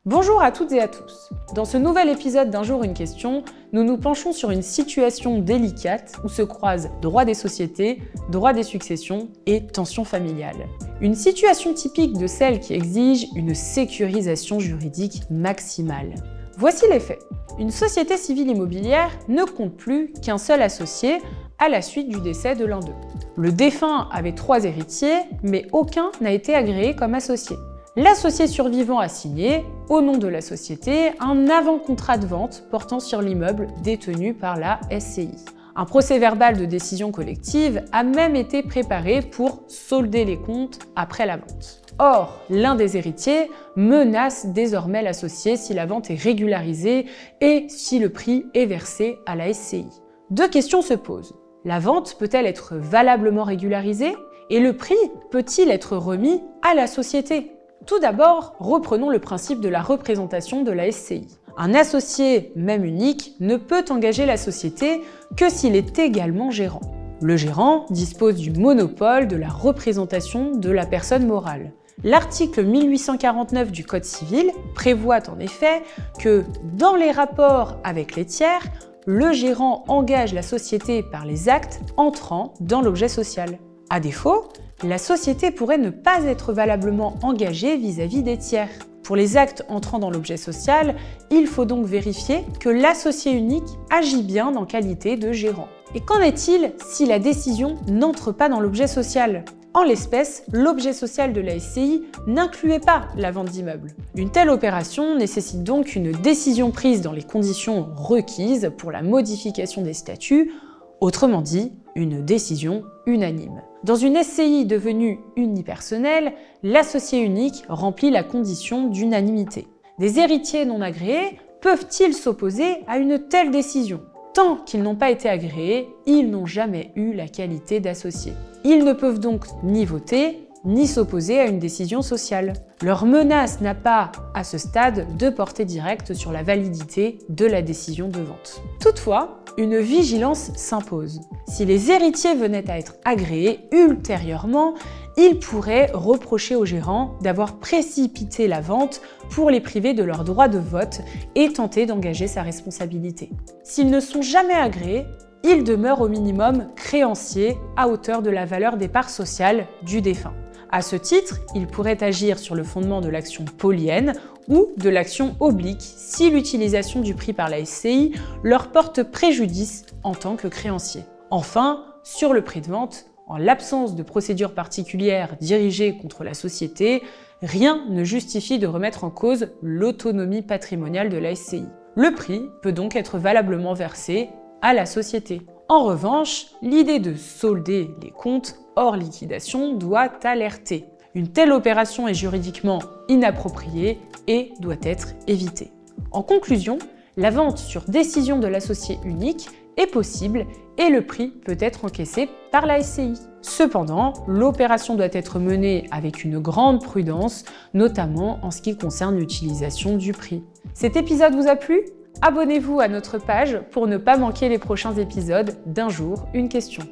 Bonjour à toutes et à tous. Dans ce nouvel épisode d'Un jour une question, nous nous penchons sur une situation délicate où se croisent droit des sociétés, droit des successions et tensions familiales. Une situation typique de celle qui exige une sécurisation juridique maximale. Voici les faits. Une société civile immobilière ne compte plus qu'un seul associé à la suite du décès de l'un d'eux. Le défunt avait 3 héritiers, mais aucun n'a été agréé comme associé. L'associé survivant a signé, au nom de la société, un avant-contrat de vente portant sur l'immeuble détenu par la SCI. Un procès-verbal de décision collective a même été préparé pour solder les comptes après la vente. Or, l'un des héritiers menace désormais l'associé si la vente est régularisée et si le prix est versé à la SCI. 2 questions se posent. La vente peut-elle être valablement régularisée? Et le prix peut-il être remis à la société? Tout d'abord, reprenons le principe de la représentation de la SCI. Un associé, même unique, ne peut engager la société que s'il est également gérant. Le gérant dispose du monopole de la représentation de la personne morale. L'article 1849 du Code civil prévoit en effet que, dans les rapports avec les tiers, le gérant engage la société par les actes entrant dans l'objet social. À défaut, la société pourrait ne pas être valablement engagée vis-à-vis des tiers. Pour les actes entrant dans l'objet social, il faut donc vérifier que l'associé unique agit bien en qualité de gérant. Et qu'en est-il si la décision n'entre pas dans l'objet social? En l'espèce, l'objet social de la SCI n'incluait pas la vente d'immeubles. Une telle opération nécessite donc une décision prise dans les conditions requises pour la modification des statuts, autrement dit, une décision unanime. Dans une SCI devenue unipersonnelle, l'associé unique remplit la condition d'unanimité. Des héritiers non agréés peuvent-ils s'opposer à une telle décision? Tant qu'ils n'ont pas été agréés, ils n'ont jamais eu la qualité d'associés. Ils ne peuvent donc ni voter, ni s'opposer à une décision sociale. Leur menace n'a pas, à ce stade, de portée directe sur la validité de la décision de vente. Toutefois, une vigilance s'impose. Si les héritiers venaient à être agréés ultérieurement, ils pourraient reprocher au gérant d'avoir précipité la vente pour les priver de leur droit de vote et tenter d'engager sa responsabilité. S'ils ne sont jamais agréés, ils demeurent au minimum créanciers à hauteur de la valeur des parts sociales du défunt. À ce titre, ils pourraient agir sur le fondement de l'action polienne ou de l'action oblique si l'utilisation du prix par la SCI leur porte préjudice en tant que créanciers. Enfin, sur le prix de vente, en l'absence de procédure particulière dirigée contre la société, rien ne justifie de remettre en cause l'autonomie patrimoniale de la SCI. Le prix peut donc être valablement versé à la société. En revanche, l'idée de solder les comptes hors liquidation doit alerter. Une telle opération est juridiquement inappropriée et doit être évitée. En conclusion, la vente sur décision de l'associé unique est possible et le prix peut être encaissé par la SCI. Cependant, l'opération doit être menée avec une grande prudence, notamment en ce qui concerne l'utilisation du prix. Cet épisode vous a plu ? Abonnez-vous à notre page pour ne pas manquer les prochains épisodes d'Un jour, une question.